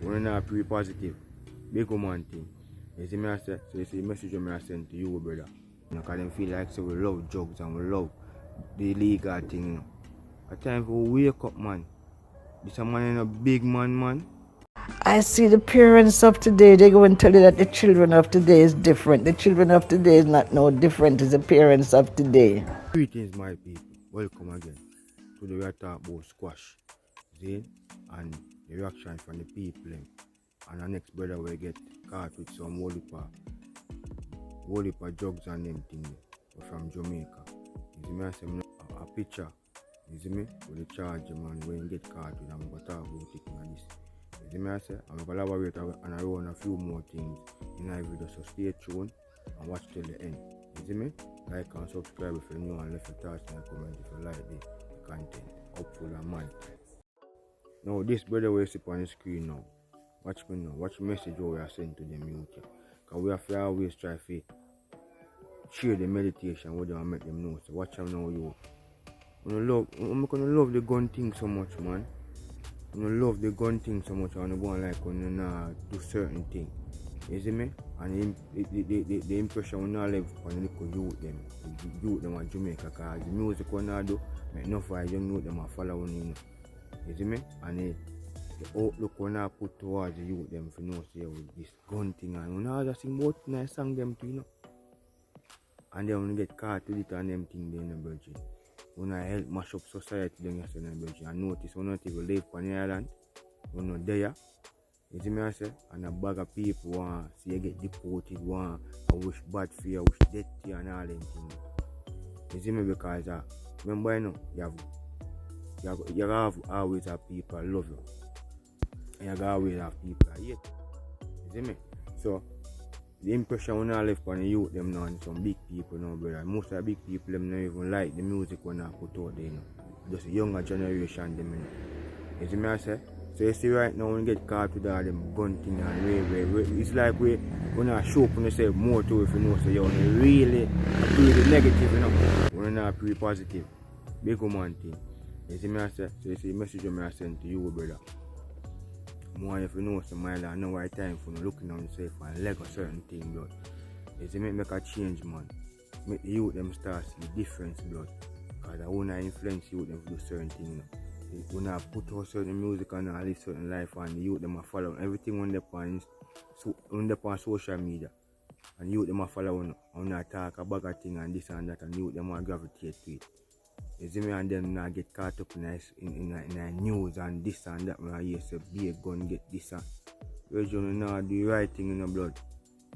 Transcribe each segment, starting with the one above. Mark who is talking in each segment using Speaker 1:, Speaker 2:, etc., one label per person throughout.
Speaker 1: When I pre positive, big woman thing. You see me I say, so you see the message I send to you, brother. Because them feel like so we love drugs and we love the illegal thing, you know. A time for we wake up, man. This a man in a big man.
Speaker 2: I see the parents of today, they go and tell you that the children of today is different. The children of today is not no different as the parents of today.
Speaker 1: Greetings, my people. Welcome again. Today we are talking about squash, see, and the reaction from the people. And our next brother will get caught with some whole heap of drugs and them things from Jamaica. You see me, I say a picture. You see me, with the charge, man, when you get caught with them, but talk about it and this. You see me, I say, I'm going to elaborate and I run a few more things in our video, so stay tuned and watch till the end. You see me? Like and subscribe if you're new and left a touch and comment if you like the content. Hopeful and man. Now, this brother will see on the screen now. Watch me now. Watch the message we are sending to them youth. Because we have to always try to share the meditation with them and make them know. So watch them now, you. I'm gonna love the gun thing so much, man. I'm love the gun thing so much. I'm going like when you do certain things. You see me? And the impression we not live on the little youth them. The youth them at Jamaica, because the music we not do, make enough of young youth them are following, you know. You see me? And the outlook we not put towards the youth them, if you know, say with this gun thing, and we not just sing about nice song them too, you know. And then when you get caught with it and them thing then, virgin. When I help mash up society, then you say, virgin. And notice we not even live on the island, we're not there. You see me I say? And a bag of people want see you get deported, want I wish bad for you, wish death to you and all them things. You see me? Because remember you know, you have always have people love you. And you always have people that hate you. You see me? So the impression when I left on the youth them now and some big people now, brother. Most of the big people them don't even like the music when I put out there, you know. Just the younger generation them, you know. You see me I say? So you see right now when you get caught with all them gun thing and way, it's like we not show up and you say more to if you know, so you're really negative, you know. When you're not pretty positive. Big woman thing. You see me I say? So you see the message I send to you, brother. More if you know some mile and know right time for looking on yourself and leg a certain thing, blood. You see me make a change, man. Make the youth them start see the difference, blood. Because I wanna influence youth them to do certain things, you know. When I put out certain music and I live certain life and the youth them are following everything on the social media and youth them are following on I talk about a thing and this and that and youth them are gravitate to it. You see me and them now get caught up in news and this and that when I hear say be a gun get this and you now do the right thing in the blood.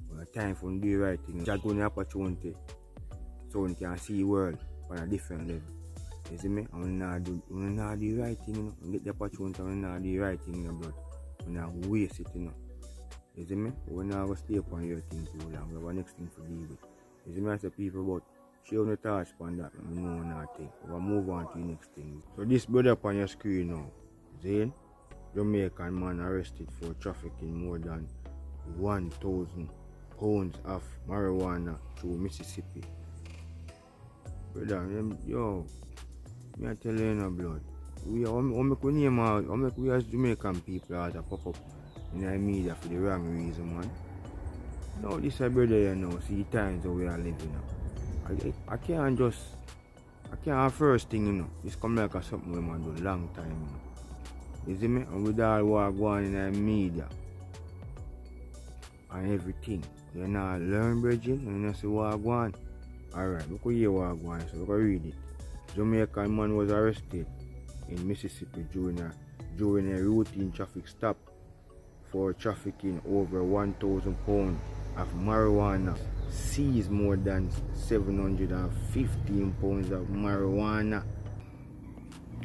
Speaker 1: When it's time for do the right thing, just go in the opportunity so you can see the world on a different level. You see me? And we not do the right thing, you know. We get the opportunity and we not do the right thing in the blood. We not waste it, you know. You see me? We not go stay upon your thing too long. We have a next thing to deal with. You see me? I say people about share the touch upon that and we know nothing. We'll move on to the next thing. So this brother upon your screen now, Zane, Jamaican man arrested for trafficking more than 1,000 pounds of marijuana through Mississippi. Brother, yo. Me I tell you no blood. We as Jamaican people as a pop up in the media for the wrong reason, man. Now this a brother you know, see the times that we are living now. I can't first thing, you know. This come like a something we man do long time, you know. You see me? And with all what go on in the media and everything. You not learn, Bridget, and you not see what go on. Alright, we could hear what go on, so we could read it. Jamaican man was arrested in Mississippi during a routine traffic stop for trafficking over 1,000 pounds of marijuana, seized more than 715 pounds of marijuana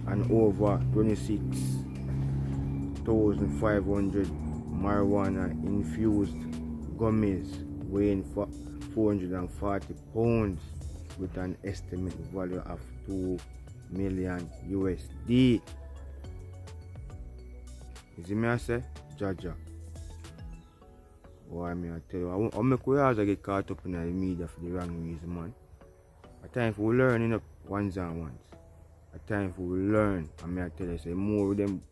Speaker 1: and over 26,500 marijuana infused gummies weighing 440 pounds with an estimated value of 2 million USD. You see me I say? Jaja. Why me I tell you? I make we always get caught up in the media for the wrong reason, man. A time for learning up ones and ones. A time for learn. And me I tell you, say the more them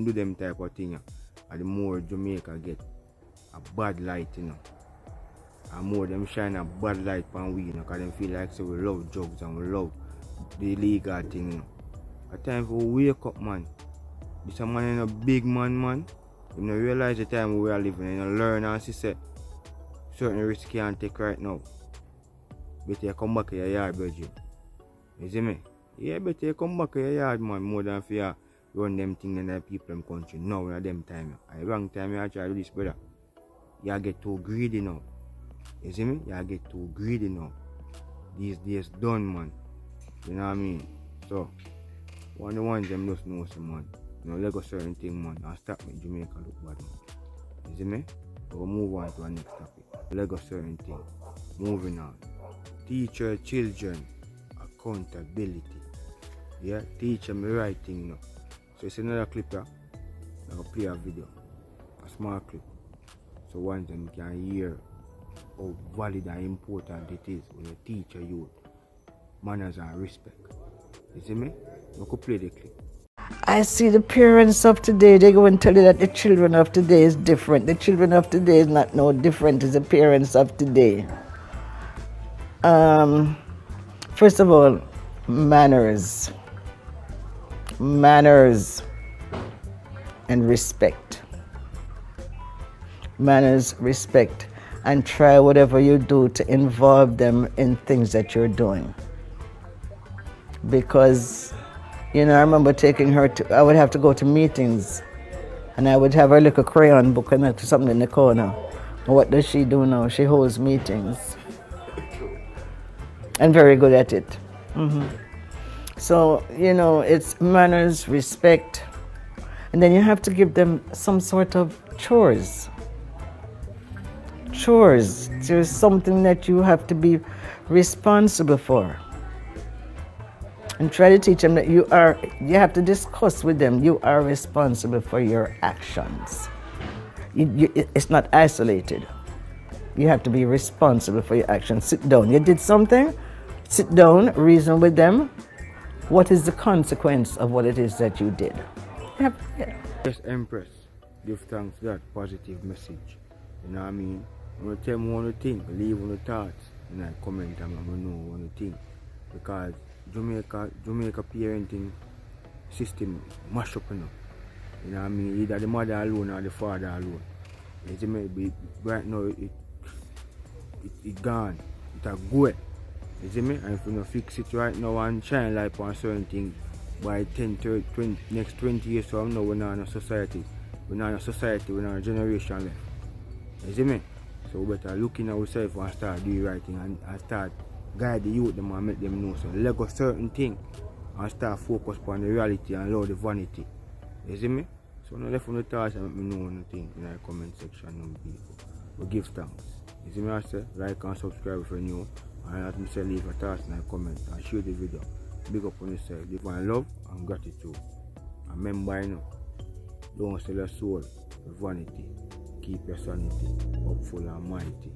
Speaker 1: do them type of thing. and the more Jamaica get a bad light, you know. And more them shine a bad light on we, you know, because them feel like so we love drugs and we love the illegal thing, you know. A time for we wake up, man. This a man in a big man. You know, realize the time we are living, you know, learn and see say certain risks can't take right now. Better you come back to your yard, Bridget. You see me? Yeah, better you come back to your yard, man, more than for run them things in the people in country. Now in them time. At the wrong time you try to do this, brother. You get too greedy now. You see me? You get too greedy now. These days done, man. You know what I mean? So, one of the ones them just know some, man. You know, let go certain thing, man, and stop make Jamaica look bad, man. You see me? We'll move on to our next topic. Let go certain thing. Moving on. Teach your children accountability. Yeah? Teach them the right thing, you know. So it's another clip here. I'll play a video. A small clip. So one of them can hear how valid and important it is when you teach a youth manners and respect. You see me? I could play the clip.
Speaker 2: I see the parents of today, they go and tell you that the children of today is different. The children of today is not no different as the parents of today. First of all, manners. Manners and respect. Manners, respect, and try whatever you do to involve them in things that you're doing. Because, you know, I remember taking her to, I would have to go to meetings and I would have her little crayon book and something in the corner. What does she do now? She holds meetings. And very good at it. So, you know, it's manners, respect, and then you have to give them some sort of chores. Chores. There's something that you have to be responsible for. And try to teach them that you have to discuss with them, you are responsible for your actions. It's not isolated. You have to be responsible for your actions. Sit down. You did something, sit down, reason with them. What is the consequence of what it is that you did? Yeah.
Speaker 1: Just Empress, give thanks for that positive message. You know what I mean? When you tell me one thing, leave on the thoughts, and I comment and I know one thing. Because Jamaica parenting system mash up, you know. You know what I mean? Either the mother alone or the father alone. You see me? Right now it gone. It a go. You see me? And if you don't fix it right now and shine light on certain things, by 10, 30, 20, next 20 years from now, we're not in a society. We're not in a society, we're not in a generation left. You see me? So we better look in ourselves and start doing the right thing and start guide the youth them and make them know. So let go certain things and start focus on the reality and allow the vanity. You see me? So no left on the thoughts and let me know anything in the comment section. We give thanks. You see me? I say like and subscribe if you're new. And as I say, leave a thoughts in the comment and share the video. Big up on yourself. Give my love and gratitude. And remember, you know, don't sell your soul for vanity. Keep your sanity, hopeful and mighty.